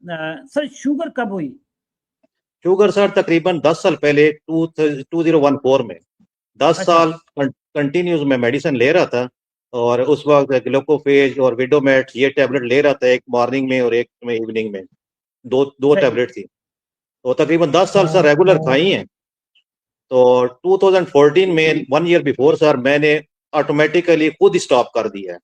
Sir sugar कब हुई? Sugar sir तकरीबन 10 साल पहले 2014 में 10 अच्छा। साल कंटिन्यूस में मेडिसिन ले रहा था। और उस वक्त ग्लूकोफेज और विडोमेट ये टैबलेट ले रहा था, एक मॉर्निंग में और एक में इवनिंग में। दो दो सही। टैबलेट थी। तो तकरीबन 10 साल सर रेगुलर खाई हैं। तो 2014 में 1 ईयर बिफोर सर मैंने ऑटोमेटिकली खुद स्टॉप कर दिया है,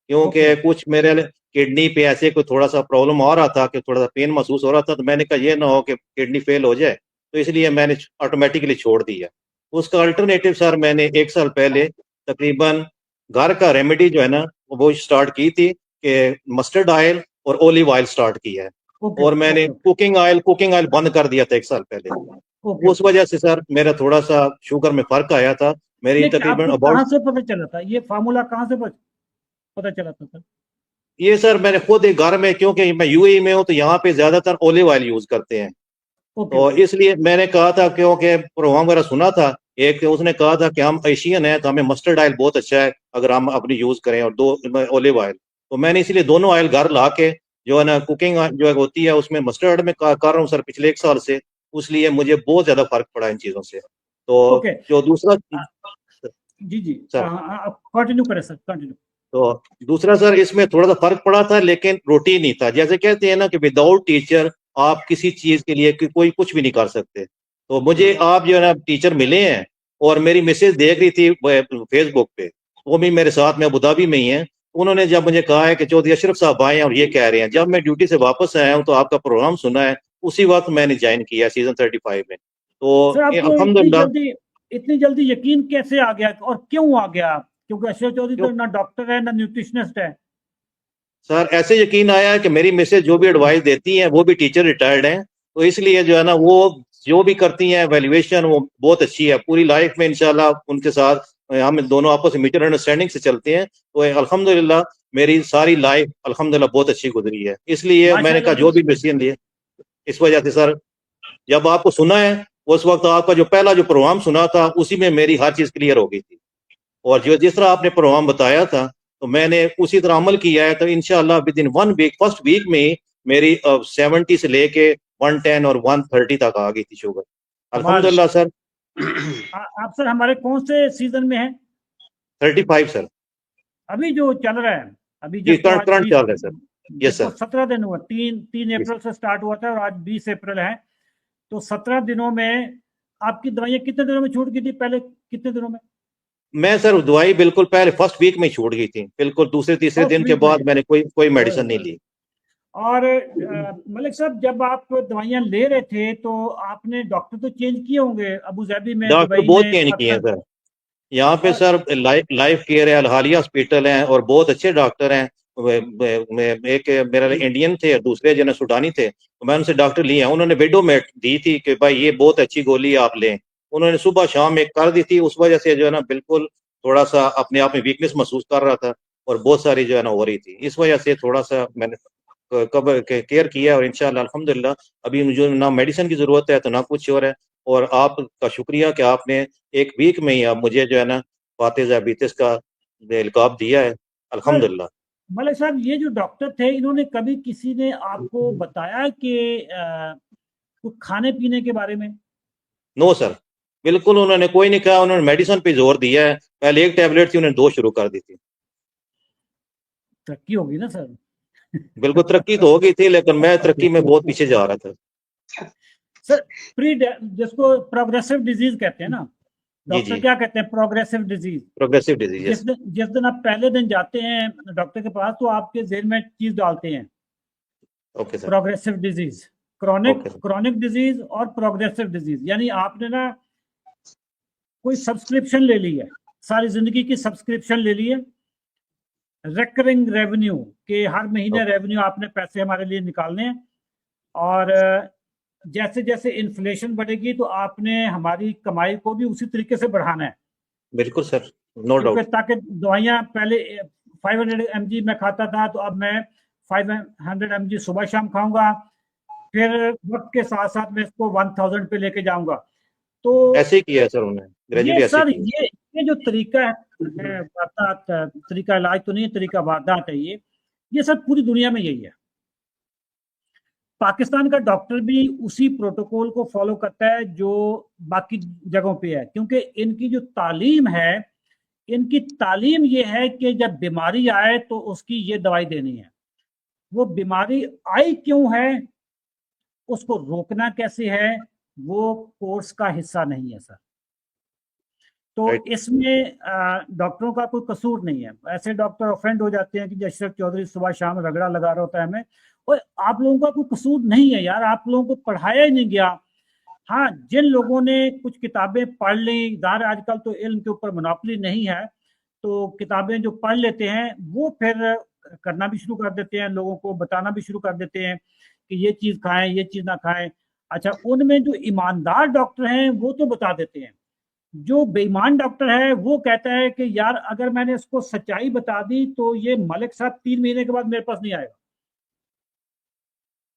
ओके। क्योंकि कुछ मेरे किडनी पे ऐसे कोई थोड़ा सा प्रॉब्लम आ रहा था कि थोड़ा सा पेन महसूस हो रहा था। तो मैंने कहा ये ना हो कि किडनी फेल हो जाए, तो इसलिए मैंने ऑटोमेटिकली छोड़ दिया। उसका अल्टरनेटिव सर मैंने 1 साल पहले तकरीबन घर का रेमेडी जो है ना वो स्टार्ट की थी कि मस्टर्ड ऑयल और ओलिव ऑयल स्टार्ट किया है। ओके और मैंने ओके कुकिंग ऑयल बंद कर दिया था 1 साल पहले। ओके उस ओके। वजह से सर मेरा थोड़ा सा शुगर में फर्क आया था। मेरी ये तकरीबन आपको कहाँ अबाउट से पता चला था, ये फार्मूला कहाँ से पता चला था सर? ये सर मैंने खुद एक घर में, क्योंकि मैं यूएई में हूँ तो यहाँ पे ज्यादातर ओलिव ऑयल यूज करते हैं। ओके तो ओके। इसलिए मैंने कहा था, क्योंकि प्रोग्राम वगैरह सुना था, एक उसने कहा था कि हम एशियन हैं तो हमें मस्टर्ड ऑयल बहुत अच्छा है अगर हम अपनी यूज करें, और दो ओलिव ऑयल। तो मैंने इसलिए दोनों ऑयल घर ला के जो है ना कुकिंग जो है होती है उसमें मस्टर्ड में कर रहा हूँ सर पिछले 1 साल से। इसलिए मुझे बहुत ज्यादा फर्क पड़ा इन चीजों से। तो ओके। जो दूसरा जी जी, सर, आप कंटिन्यू करें सर, कंटिन्यू। तो दूसरा सर इसमें थोड़ा सा फर्क पड़ा था, लेकिन रूटीन नहीं था। जैसे कहते हैं ना कि विदाउट टीचर आप किसी चीज के लिए कोई कुछ भी नहीं कर सकते। तो मुझे आप जो है ना टीचर मिले हैं। और मेरी मिसेज देख रही थी फेसबुक पे, वो भी मेरे साथ में अबू धाबी में ही है। उन्होंने जब मुझे कहा है कि चौधरी अशरफ साहब आए हैं और ये कह रहे हैं, जब मैं ड्यूटी से वापस आया हूँ तो आपका प्रोग्राम सुना है, उसी वक्त मैंने ज्वाइन किया सीजन 35 में। तो सर आपको अल्हम्दुलिल्लाह। इतनी जल्दी यकीन कैसे आ गया और क्यों आ गया? क्योंकि अशरफ चौधरी तो ना डॉक्टर है ना न्यूट्रिशनिस्ट है। सर ऐसे यकीन आया है कि मेरी मिसेज जो भी एडवाइस देती हैं वो भी टीचर रिटायर्ड हैं, तो इसलिए जो है ना वो जो भी करती हैं वैल्यूएशन वो बहुत अच्छी है। पूरी लाइफ में इंशाल्लाह उनके साथ हम दोनों आपस में म्यूचुअल अंडरस्टैंडिंग से चलते हैं। तो अल्हम्दुलिल्लाह मेरी सारी लाइफ अल्हम्दुलिल्लाह बहुत अच्छी गुजरी है। इसलिए मैंने कहा माशाल्लाह जी। जो भी डिसीजन लिए, इस वजह से सर जब आपको सुना है उस वक्त आपका जो पहला जो प्रोग्राम सुना था उसी में मेरी हर चीज क्लियर हो गई थी। और जो जिस तरह आपने प्रोग्राम बताया था तो मैंने उसी तरह अमल किया है। तो इंशाल्लाह within 1 week, first week में ही मेरी 70 से लेके 110 और 130 तक आ गई थी शुगर। कमाल। अल्हम्दुलिल्लाह सर। आप सर हमारे कौन से सीजन में हैं? 35 सर। अभी जो चल रहा है, अभी जी जिसको करंट आज करंट 20, चल रहा है सर। यस जिसको सर। 17 दिन हुआ, 3 अप्रैल से स्टार्ट हुआ था और आज 20 अप्रैल है। तो 17 दिनों में आपकी दवाइयाँ कितने दिनों में छूट गई थी, पहले कितने दिनों में? मैं सर दवाई बिल्कुल पहले फर्स्ट वीक में ही छूट गई थी, बिल्कुल दूसरे तीसरे फर्स्ट दिन के वीक में? बाद मैंने कोई कोई ओए मेडिसिन नहीं होए। ली। और मलिक साहब जब आप दवाइयाँ ले रहे थे तो आपने डॉक्टर तो चेंज किए होंगे, अबू धाबी में, डॉक्टर दुबई बहुत में, चेंज किए हैं कतर। सर। यहाँ पे और सर लाइफ केयर है, अलहालिया हॉस्पिटल है और बहुत अच्छे डॉक्टर हैं। एक मेरा इंडियन थे और दूसरे जो है सूडानी थे, तो मैं उनसे डॉक्टर लिए हैं। उन्होंने विडोमेट दी थी कि भाई ये बहुत अच्छी गोली है, आप लें। उन्होंने सुबह शाम एक कर दी थी, उस वजह से जो है ना बिल्कुल थोड़ा सा अपने आप में वीकनेस महसूस कर रहा था और बहुत सारी जो है ना हो रही थी। इस वजह से थोड़ा सा मैंने कब केयर किया और इंशाल्लाह अल्हम्दुलिल्लाह अभी मुझे ना मेडिसिन की जरूरत है तो ना कुछ और है। और आपका शुक्रिया कि आपने 1 वीक में ही आप मुझे जो है ना फातिज डायबिटीज का इल्काब दिया है। सर अल्हम्दुलिल्लाह। मलिक साहब ये जो डॉक्टर थे इन्होंने कभी किसी ने आपको बताया कि कुछ खाने पीने के बारे में? नो सर, बिल्कुल उन्होंने कोई नहीं कहा। उन्होंने मेडिसिन पे जोर दिया है। पहले एक टैबलेट थी, उन्होंने 2 शुरू कर दी थी। तरक्की होगी ना सर। बिल्कुल तरक्की तो हो गई थी, लेकिन मैं तरक्की में बहुत पीछे जा रहा था। सर प्री जिसको प्रोग्रेसिव डिजीज कहते हैं ना, जी डॉक्टर जी। क्या कहते हैं, progressive disease. Progressive disease, yes. जिस दिन आप पहले दिन जाते हैं डॉक्टर के पास तो आपके जेहन में चीज डालते हैं, okay sir. Progressive disease, chronic okay sir. Chronic disease और प्रोग्रेसिव डिजीज। यानी आपने ना कोई सब्सक्रिप्शन ले ली है, सारी जिंदगी की सब्सक्रिप्शन ले ली है, रिकरिंग रेवेन्यू के हर महीने रेवेन्यू आपने पैसे हमारे लिए निकालने हैं। और जैसे जैसे इन्फ्लेशन बढ़ेगी तो आपने हमारी कमाई को भी उसी तरीके से बढ़ाना है। बिल्कुल सर, नो क्योंकि डाउट। ताकि दवाइयाँ पहले 500 mg में खाता था तो अब मैं 500 mg सुबह शाम खाऊंगा, फिर वक्त के साथ साथ मैं इसको 1000 पे लेके जाऊंगा। तो ऐसे ही किया है सर उन्होंने, ये ग्रेजुअली ऐसे ही सर किया। ये जो तरीका है वारदात, तरीका इलाज तो नहीं है, तरीका वारदात है ये सब पूरी दुनिया में यही है। पाकिस्तान का डॉक्टर भी उसी प्रोटोकॉल को फॉलो करता है जो बाकी जगहों पे है, क्योंकि इनकी जो तालीम है, इनकी तालीम ये है कि जब बीमारी आए तो उसकी ये दवाई देनी है। वो बीमारी आई क्यों है, उसको रोकना कैसे है, वो कोर्स का हिस्सा नहीं है सर। तो Right. इसमें डॉक्टरों का कोई कसूर नहीं है। ऐसे डॉक्टर ऑफेंड हो जाते हैं कि जय अशरफ चौधरी सुबह शाम रगड़ा लगा रहा होता है हमें, और आप लोगों का कोई कसूर नहीं है यार, आप लोगों को पढ़ाया ही नहीं गया। हाँ, जिन लोगों ने कुछ किताबें पढ़ ली, ज़ाहिर आजकल तो इल्म के ऊपर मोनोपोली नहीं है, तो किताबें जो पढ़ लेते हैं वो फिर करना भी शुरू कर देते हैं, लोगों को बताना भी शुरू कर देते हैं कि ये चीज़ खाएं, ये चीज़ ना खाएं। अच्छा, उनमें जो ईमानदार डॉक्टर हैं वो तो बता देते हैं, जो बेईमान डॉक्टर है वो कहता है कि यार अगर मैंने इसको सच्चाई बता दी तो ये मलिक साहब 3 महीने के बाद मेरे पास नहीं आएगा।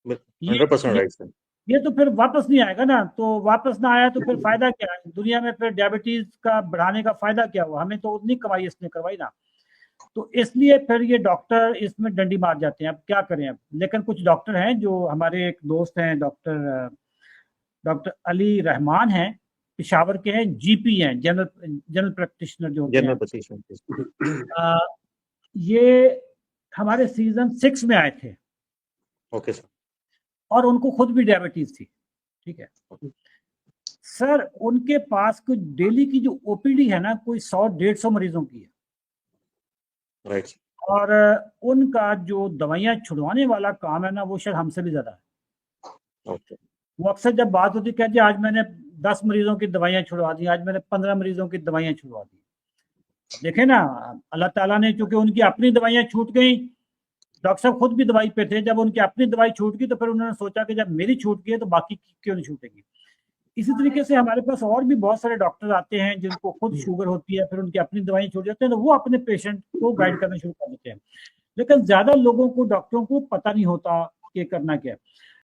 100% राइट सर। ये तो फिर वापस नहीं आएगा ना, तो वापस ना आया तो फिर फायदा क्या है दुनिया में, फिर डायबिटीज का बढ़ाने का फायदा क्या हुआ, हमें तो उतनी कमाई इसने करवाई ना। तो इसलिए फिर ये डॉक्टर इसमें डंडी मार जाते हैं। अब क्या करें अब, लेकिन कुछ डॉक्टर हैं, जो हमारे एक दोस्त हैं डॉक्टर अली रहमान हैं, पेशावर के हैं, जीपी हैं, जनरल प्रैक्टिशनर जो होते जनरल हैं। प्रैक्टिशनर। ये हमारे सीजन 6 में आए थे ओके सर। और उनको खुद भी डायबिटीज थी, ठीक है सर। उनके पास कुछ डेली की जो ओपीडी है ना, कोई 100-150 मरीजों की है, राइट। और उनका जो दवाइयाँ छुड़वाने वाला काम है ना, वो शायद हमसे भी ज्यादा है। ओके। वो अक्सर जब बात होती कहते आज मैंने 10 मरीजों की दवाइयाँ छुड़वा दी, आज मैंने 15 मरीजों की दवाइयाँ छुड़वा दी। देखे ना, अल्लाह ताला ने, चूंकि उनकी अपनी दवाइयाँ छूट गई, डॉक्टर साहब खुद भी दवाई पे थे, जब उनकी अपनी दवाई छूट गई तो फिर उन्होंने सोचा कि जब मेरी छूट गई है तो बाकी क्यों नहीं छूटेगी। इसी तरीके से हमारे पास और भी बहुत सारे डॉक्टर आते हैं जिनको खुद शुगर होती है, फिर उनकी अपनी दवाई छूट जाती है तो वो अपने पेशेंट को गाइड करना शुरू कर देते हैं। लेकिन ज्यादा लोगों को, डॉक्टरों को पता नहीं होता कि करना क्या है।